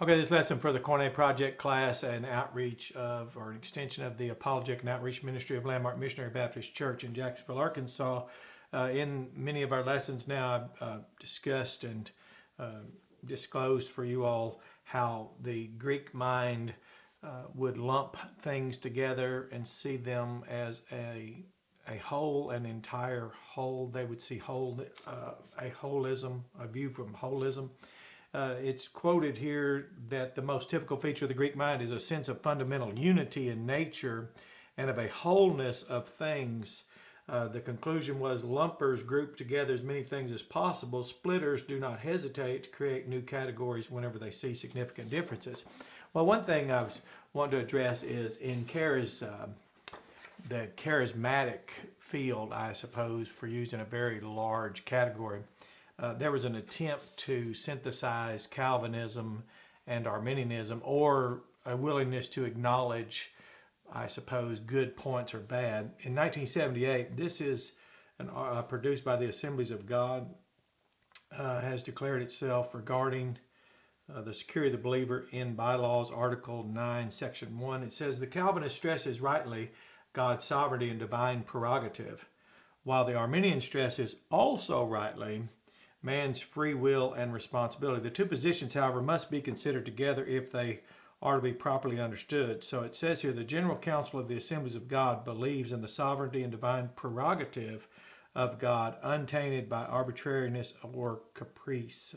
Okay, this lesson for the Cornet Project class, an outreach of, or an extension of the Apologetic and Outreach Ministry of Landmark Missionary Baptist Church in Jacksonville, Arkansas. In many of our lessons now, I've discussed and disclosed for you all how the Greek mind would lump things together and see them as a whole, an entire whole. They would see a holism, a view from holism. It's quoted here that the most typical feature of the Greek mind is a sense of fundamental unity in nature and of a wholeness of things. The conclusion was lumpers group together as many things as possible. Splitters do not hesitate to create new categories whenever they see significant differences. Well, one thing I was wanting to address is in the charismatic field, I suppose, for using a very large category. There was an attempt to synthesize Calvinism and Arminianism, or a willingness to acknowledge, I suppose, good points or bad. In 1978, this is produced by the Assemblies of God, has declared itself regarding the security of the believer in Bylaws, Article 9, Section 1. It says, the Calvinist stresses rightly God's sovereignty and divine prerogative, while the Arminian stresses also rightly man's free will and responsibility. The two positions, however, must be considered together if they are to be properly understood. So it says here, the General Council of the Assemblies of God believes in the sovereignty and divine prerogative of God, untainted by arbitrariness or caprice.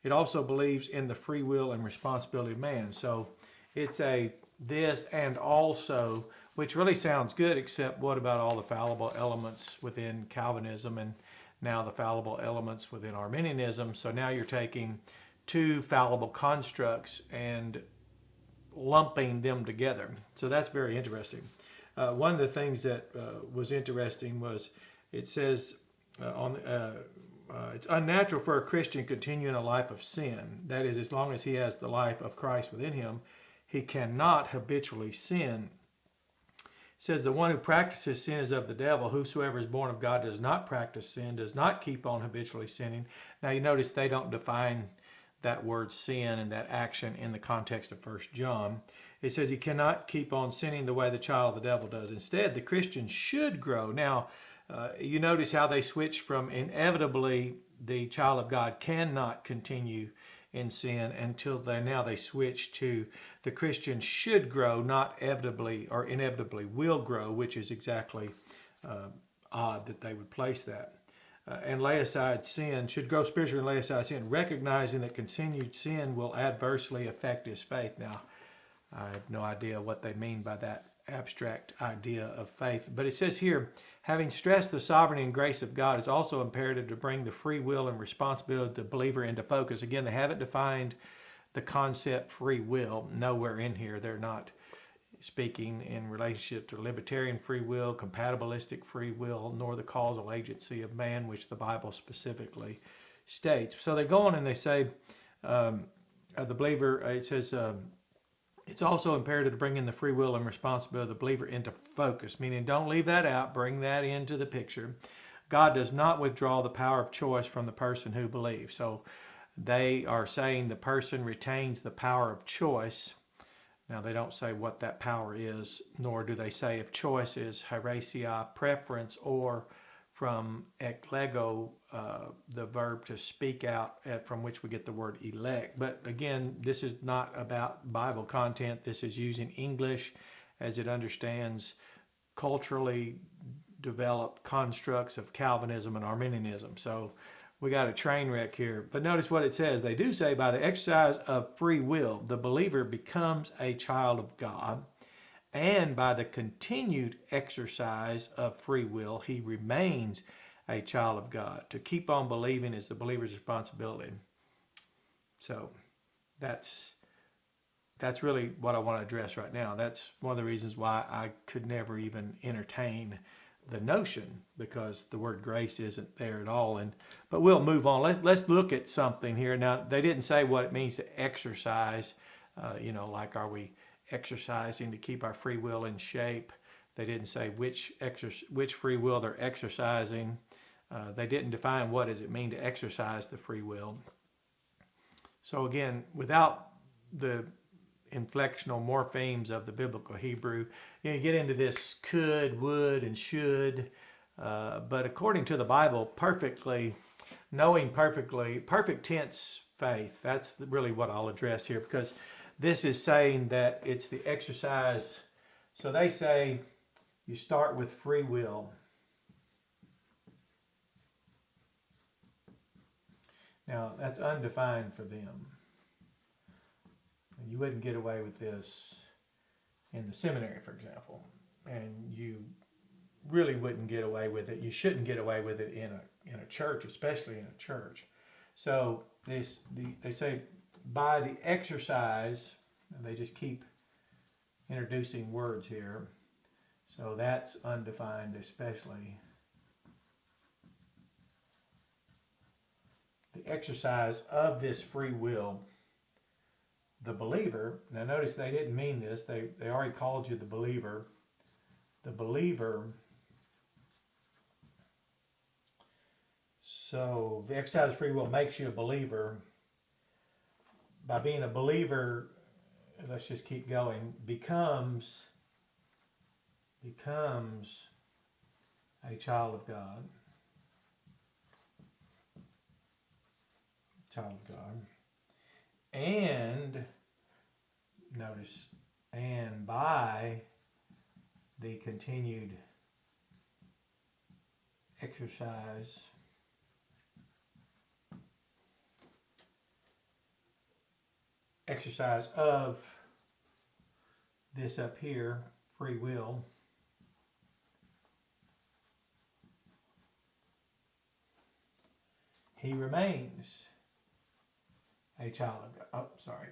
It also believes in the free will and responsibility of man. So it's a this and also, which really sounds good, except what about all the fallible elements within Calvinism and now the fallible elements within Arminianism? So now you're taking two fallible constructs and lumping them together. So that's very interesting. One of the things that was interesting was it says it's unnatural for a Christian to continue in a life of sin. That is, as long as he has the life of Christ within him, he cannot habitually sin. It says the one who practices sin is of the devil. Whosoever is born of God does not practice sin, does not keep on habitually sinning. Now you notice they don't define that word sin and that action in the context of 1 John. It says he cannot keep on sinning the way the child of the devil does. Instead, the Christian should grow. Now, you notice how they switch from inevitably the child of God cannot continue in sin until they switch to the Christian should grow, not inevitably or inevitably will grow, which is exactly odd that they would place that. And lay aside sin, should grow spiritually and lay aside sin, recognizing that continued sin will adversely affect his faith. Now, I have no idea what they mean by that abstract idea of faith. But it says here, having stressed the sovereignty and grace of God, it's also imperative to bring the free will and responsibility of the believer into focus. Again, they haven't defined the concept free will nowhere in here. They're not speaking in relationship to libertarian free will, compatibilistic free will, nor the causal agency of man, which the Bible specifically states. So they go on and they say, the believer, it says, it's also imperative to bring in the free will and responsibility of the believer into focus, meaning don't leave that out, bring that into the picture. God does not withdraw the power of choice from the person who believes. So they are saying the person retains the power of choice. Now they don't say what that power is, nor do they say if choice is haeresia, preference, or from eklego, the verb to speak out, from which we get the word elect. But again, this is not about Bible content. This is using English as it understands culturally developed constructs of Calvinism and Arminianism. So we got a train wreck here. But notice what it says. They do say by the exercise of free will, the believer becomes a child of God. And by the continued exercise of free will, he remains a child of God. To keep on believing is the believer's responsibility. So that's really what I want to address right now. That's one of the reasons why I could never even entertain the notion, because the word grace isn't there at all. But we'll move on. Let's look at something here. Now, they didn't say what it means to exercise. Like are we exercising to keep our free will in shape? They didn't say which free will they're exercising. They didn't define what does it mean to exercise the free will. So again, without the inflectional morphemes of the biblical Hebrew. You get into this could, would, and should. But according to the Bible, knowing perfectly, perfect tense faith, that's really what I'll address here, because this is saying that it's the exercise. So they say you start with free will. Now, that's undefined for them. You wouldn't get away with this in the seminary, for example, and you really wouldn't get away with it. You shouldn't get away with it in a church, especially in a church. So they say by the exercise, and they just keep introducing words here. So that's undefined, especially. The exercise of this free will, the believer, now notice they didn't mean this, they already called you the believer. The believer, so the exercise of free will makes you a believer. By being a believer, let's just keep going, becomes a child of God. Child of God. And notice, and by the continued exercise of this up here, free will, he remains a child of God. Oh, sorry.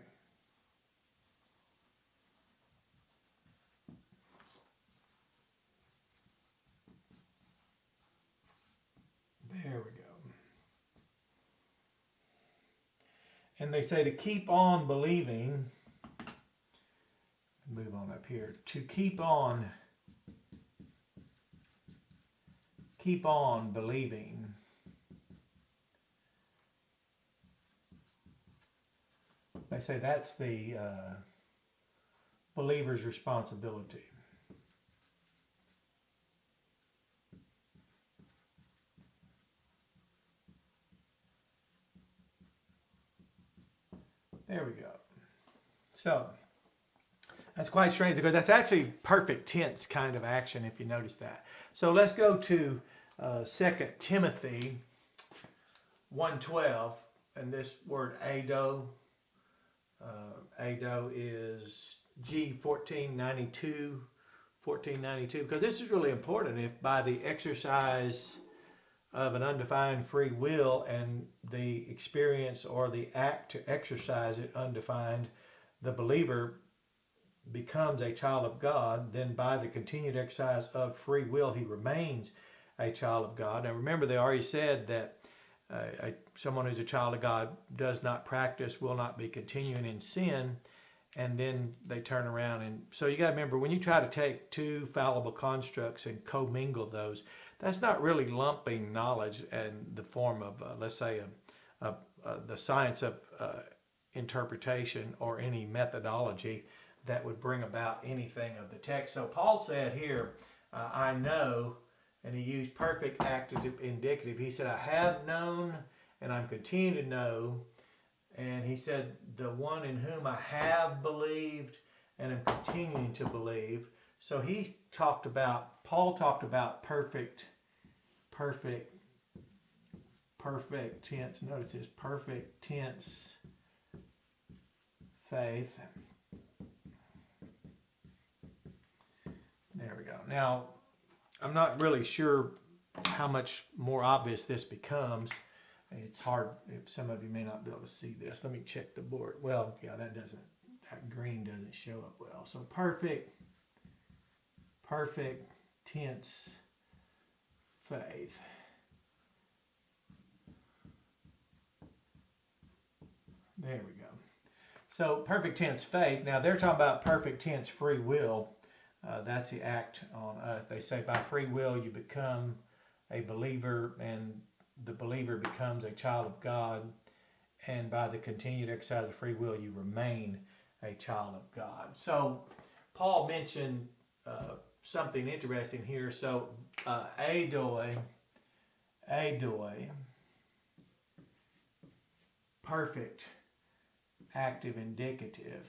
There we go. And they say to keep on believing, move on up here, to keep on believing. They say that's the believer's responsibility. There we go. So that's quite strange because that's actually perfect tense kind of action, if you notice that. So let's go to 2 Timothy 1:12, and this word ado. Ado is G 1492, because this is really important. If by the exercise of an undefined free will and the experience or the act to exercise it undefined, the believer becomes a child of God, then by the continued exercise of free will, he remains a child of God. Now remember, they already said that someone who's a child of God does not practice, will not be continuing in sin, and then they turn around. And so you got to remember, when you try to take two fallible constructs and commingle those, that's not really lumping knowledge in the form of, let's say, the science of interpretation or any methodology that would bring about anything of the text. So Paul said here, I know, and he used perfect active indicative. He said, I have known and I'm continuing to know. And he said, the one in whom I have believed and am continuing to believe. So Paul talked about perfect tense. Notice this, perfect tense faith. There we go. Now, I'm not really sure how much more obvious this becomes. It's hard. Some of you may not be able to see this. Let me check the board. Well, yeah, that green doesn't show up well. So perfect tense faith. There we go. So perfect tense faith. Now they're talking about perfect tense free will. That's the act on earth. They say by free will you become a believer, and the believer becomes a child of God. and by the continued exercise of free will, you remain a child of God. So Paul mentioned something interesting here. So adoi, perfect, active, indicative.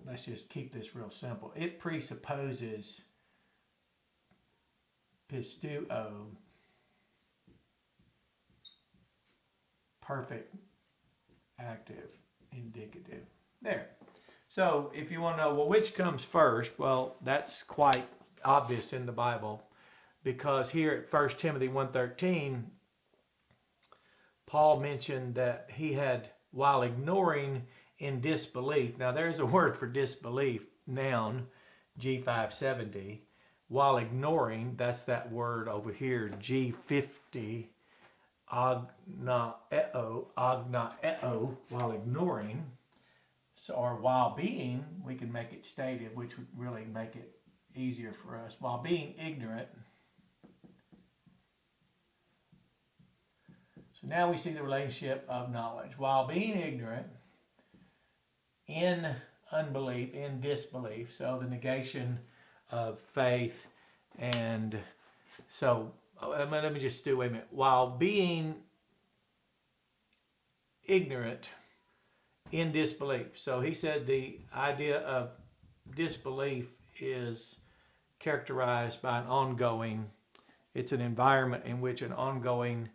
Let's just keep this real simple. It presupposes pisteuo, perfect, active, indicative. There. So if you want to know, well, which comes first? Well, that's quite obvious in the Bible, because here at 1 Timothy 1:13, Paul mentioned that he had, while ignoring in disbelief, now there's a word for disbelief, noun, G570, while ignoring, that's that word over here, G50, agnaeo, while ignoring, so, or while being, we can make it stative, which would really make it easier for us, while being ignorant. So now we see the relationship of knowledge. While being ignorant, in unbelief, in disbelief, so the negation of faith, and so let me just do, wait a minute. While being ignorant, in disbelief. So he said the idea of disbelief is characterized by an ongoing, it's an environment in which an ongoing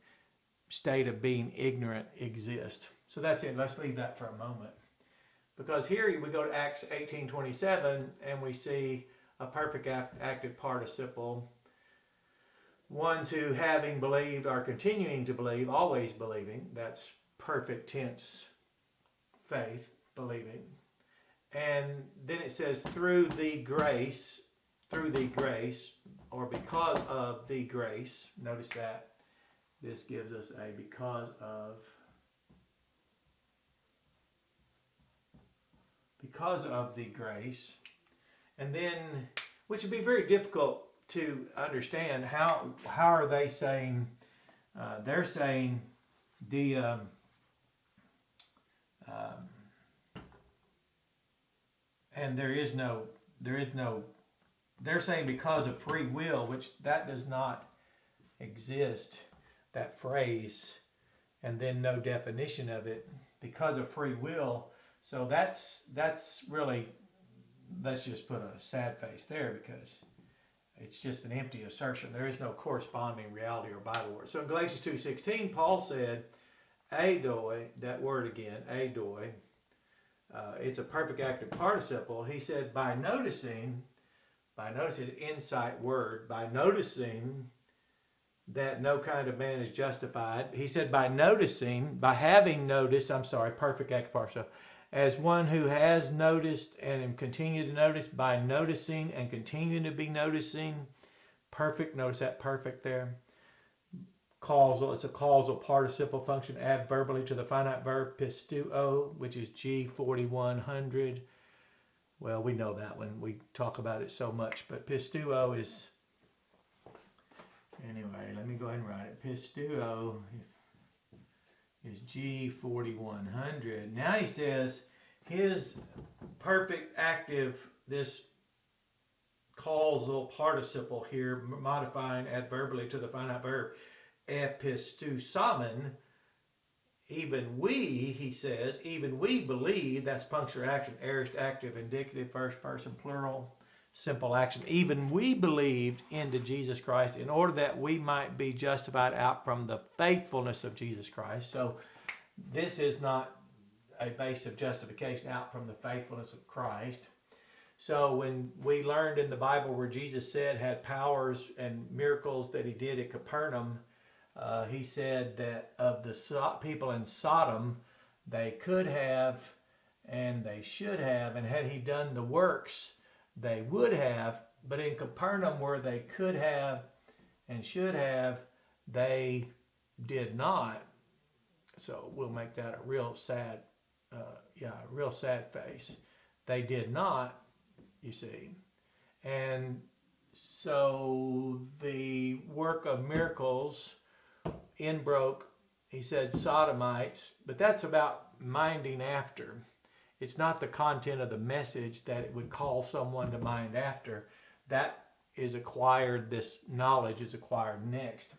state of being ignorant exists. So that's it. Let's leave that for a moment. Because here we go to Acts 18:27 and we see a perfect active participle. Ones who, having believed, are continuing to believe, always believing. That's perfect tense faith, believing. And then it says through the grace, or because of the grace. Notice that this gives us a because of the grace. And then, which would be very difficult to understand, how are they saying, they're saying the and they're saying because of free will, which that does not exist, that phrase, and then no definition of it, because of free will. So that's really, let's just put a sad face there, because it's just an empty assertion. There is no corresponding reality or Bible word. So in Galatians 2:16, Paul said, adoi, that word again, adoi, it's a perfect active participle. He said by noticing, insight word, by noticing that no kind of man is justified. He said by having noticed, perfect active participle, as one who has noticed and continue to notice, by noticing and continuing to be noticing, perfect, notice that perfect there. Causal, it's a causal participle function, adverbally to the finite verb pisteuo, which is G4100. Well, we know that one. We talk about it so much, but pisteuo is, anyway, let me go ahead and write it. Pisteuo is G4100. Now he says his perfect active, this causal participle here, modifying adverbally to the finite verb, epistusamen, even we, he says, even we believe, that's punctual action, aorist active, indicative, first person, plural, simple action. Even we believed into Jesus Christ in order that we might be justified out from the faithfulness of Jesus Christ. So this is not a base of justification out from the faithfulness of Christ. So when we learned in the Bible where Jesus said had powers and miracles that he did at Capernaum, he said that of the people in Sodom, they could have and they should have, and had he done the works, they would have. But in Capernaum, where they could have and should have, they did not. So we'll make that a real sad, real sad face. They did not, you see. And so the work of miracles inbroke he said sodomites, but that's about minding after. It's not the content of the message that it would call someone to mind after. That is acquired, this knowledge is acquired next.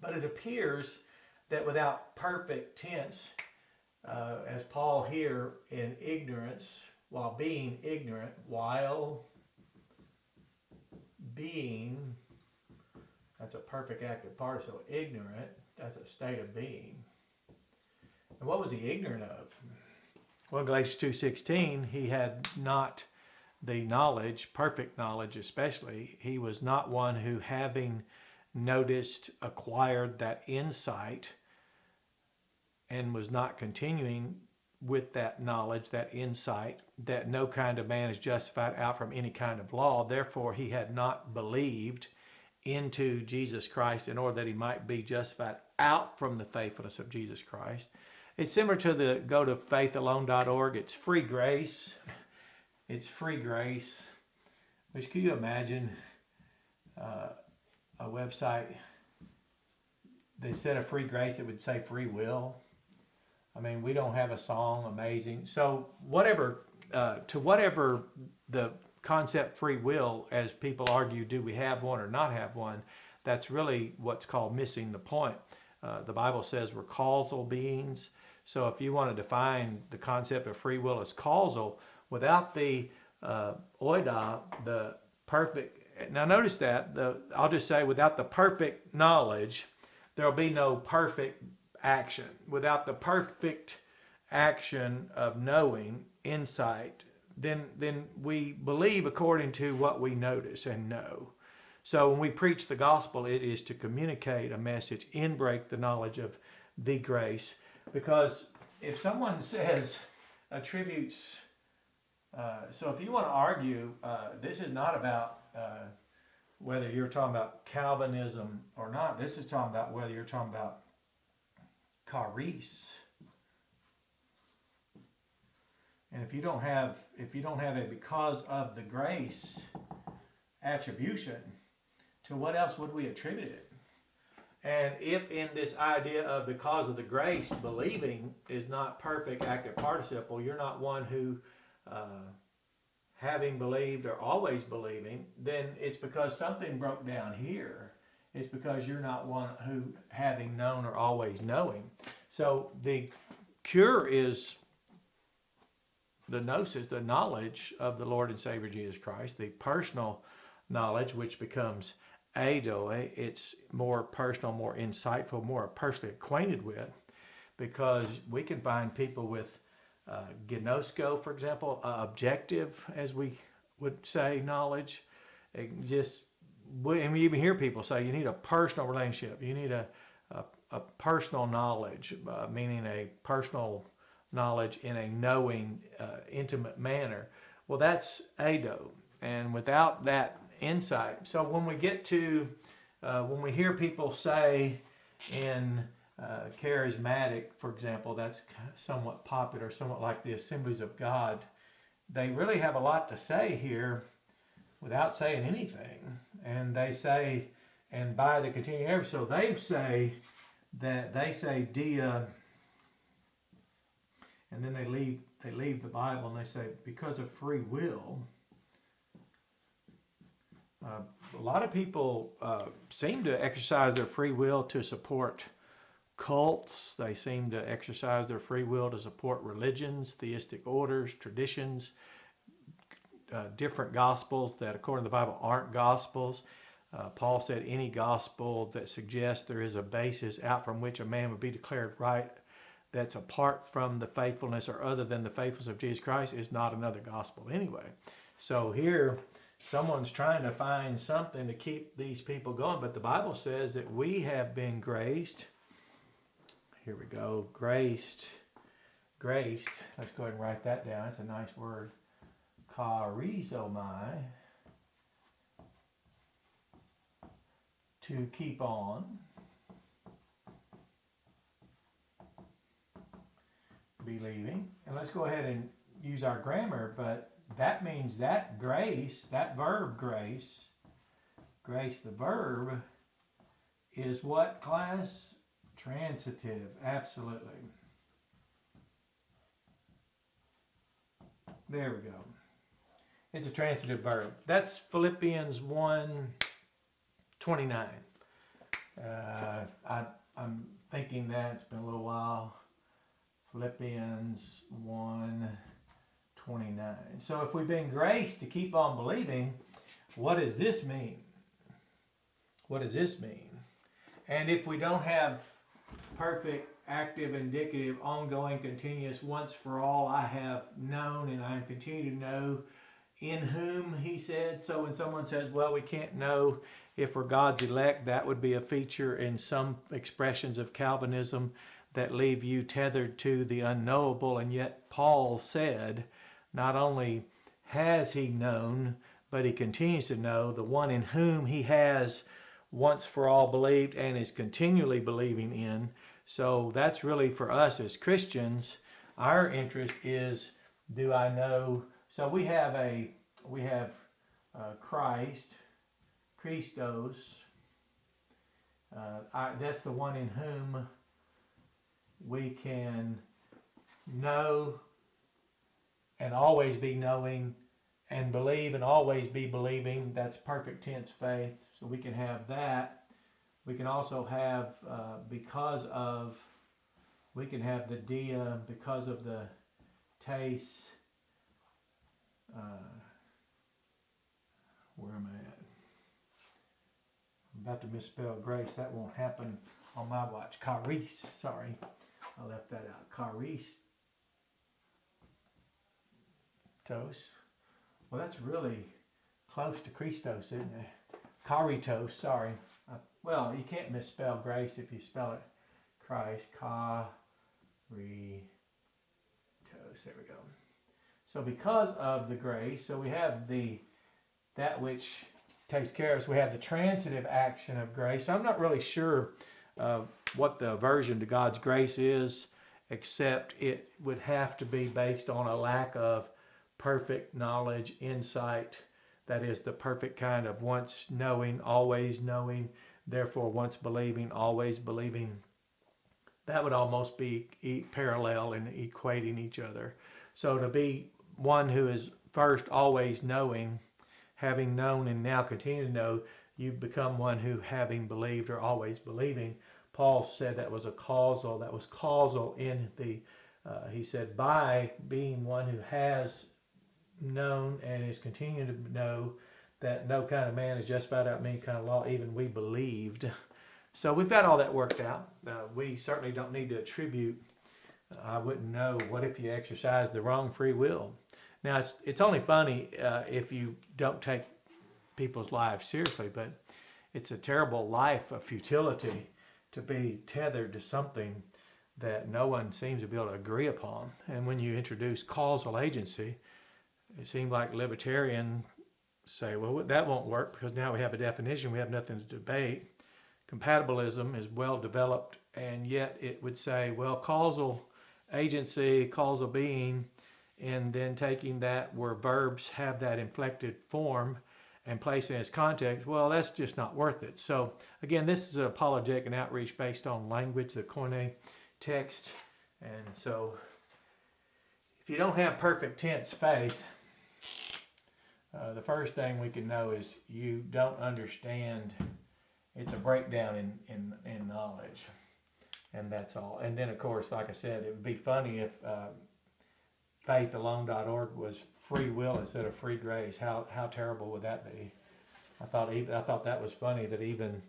But it appears that without perfect tense, as Paul here, in ignorance, while being ignorant, that's a perfect active participle, ignorant, that's a state of being. And what was he ignorant of? Well, Galatians 2:16, he had not the knowledge, perfect knowledge especially. He was not one who, having noticed, acquired that insight, and was not continuing with that knowledge, that insight, that no kind of man is justified out from any kind of law. Therefore, he had not believed into Jesus Christ in order that he might be justified out from the faithfulness of Jesus Christ. It's similar to the go to faithalone.org. It's free grace. It's free grace. Which, can you imagine a website that instead of free grace, it would say free will? I mean, we don't have a song, amazing. So whatever the concept free will, as people argue, do we have one or not have one? That's really what's called missing the point. The Bible says we're causal beings. So if you want to define the concept of free will as causal, without the oida, the perfect, now notice that, I'll just say without the perfect knowledge, there'll be no perfect action. Without the perfect action of knowing, insight, then we believe according to what we notice and know. So when we preach the gospel, it is to communicate a message, in-break the knowledge of the grace. Because if someone says, attributes, so if you want to argue, this is not about whether you're talking about Calvinism or not. This is talking about whether you're talking about caprice. And if you don't have a because of the grace attribution, to what else would we attribute it? And if in this idea of because of the grace, believing is not perfect active participle, you're not one who, having believed or always believing, then it's because something broke down here. It's because you're not one who, having known or always knowing. So the cure is the gnosis, the knowledge of the Lord and Savior Jesus Christ, the personal knowledge, which becomes eido. It's more personal, more insightful, more personally acquainted with, because we can find people with gnosko, for example, objective, as we would say, knowledge. And we even hear people say you need a personal relationship. You need a personal knowledge, meaning a personal knowledge in a knowing, intimate manner. Well, that's eido. And without that insight. So when we get to, when we hear people say in charismatic, for example, that's somewhat popular, somewhat like the Assemblies of God, they really have a lot to say here without saying anything. And they say, and by the continuing ever, so they say that they say dia, and then they leave the Bible and they say because of free will. A lot of people seem to exercise their free will to support cults. They seem to exercise their free will to support religions, theistic orders, traditions, different gospels that according to the Bible aren't gospels. Paul said any gospel that suggests there is a basis out from which a man would be declared right that's apart from the faithfulness or other than the faithfulness of Jesus Christ is not another gospel anyway. So here someone's trying to find something to keep these people going, but the Bible says that we have been graced. Here we go, graced. Let's go ahead and write that down. It's a nice word. Charizomai. To keep on. Believing. And let's go ahead and use our grammar, but that means that grace, that verb grace, the verb is what class? Transitive, absolutely. There we go. It's a transitive verb. That's Philippians 1:29. I'm thinking that it's been a little while. Philippians 1:29. So if we've been graced to keep on believing, what does this mean? What does this mean? And if we don't have perfect, active, indicative, ongoing, continuous, once for all, I have known and I continue to know in whom, he said. So when someone says, well, we can't know if we're God's elect, that would be a feature in some expressions of Calvinism that leave you tethered to the unknowable. And yet Paul said, not only has he known, but he continues to know the one in whom he has once for all believed and is continually believing in. So that's really for us as Christians. Our interest is, do I know? So we have Christ, Christos. That's the one in whom we can know and always be knowing, and believe and always be believing. That's perfect tense faith. So we can have that. We can also have because of. We can have the dia, because of the taste. Where am I at? I'm about to misspell grace. That won't happen on my watch. Caprice. Sorry, I left that out. Caprice. Well, that's really close to Christos, isn't it? Caritos, sorry. Well, you can't misspell grace if you spell it Christ. Caritos. There we go. So because of the grace, so we have that which takes care of us. We have the transitive action of grace. So I'm not really sure what the aversion to God's grace is, except it would have to be based on a lack of perfect knowledge, insight. That is the perfect kind of once knowing, always knowing, therefore once believing, always believing. That would almost be parallel in equating each other. So to be one who is first always knowing, having known and now continue to know, you become one who, having believed or always believing. Paul said that was causal in the, he said, by being one who has known and is continuing to know that no kind of man is justified without any kind of law, even we believed. So we've got all that worked out. We certainly don't need to attribute, I wouldn't know, what if you exercise the wrong free will? Now it's only funny if you don't take people's lives seriously, but it's a terrible life of futility to be tethered to something that no one seems to be able to agree upon. And when you introduce causal agency, it seems like libertarians say, well, that won't work because now we have a definition, we have nothing to debate. Compatibilism is well developed, and yet it would say, well, causal agency, causal being, and then taking that where verbs have that inflected form and placing it as context, well, that's just not worth it. So again, this is an apologetic and outreach based on language, the Koine text. And so if you don't have perfect tense faith, the first thing we can know is you don't understand. It's a breakdown in knowledge, and that's all. And then, of course, like I said, it would be funny if faithalone.org was free will instead of free grace. How terrible would that be? I thought that was funny that even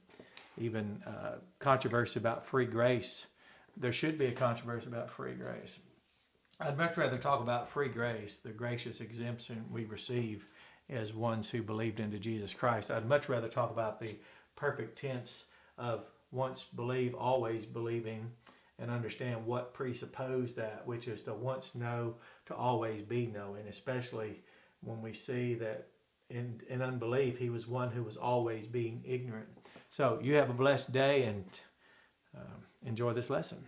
controversy about free grace. There should be a controversy about free grace. I'd much rather talk about free grace, the gracious exemption we receive as ones who believed into Jesus Christ. I'd much rather talk about the perfect tense of once believe, always believing, and understand what presupposed that, which is to once know, to always be knowing, especially when we see that in unbelief, he was one who was always being ignorant. So you have a blessed day and enjoy this lesson.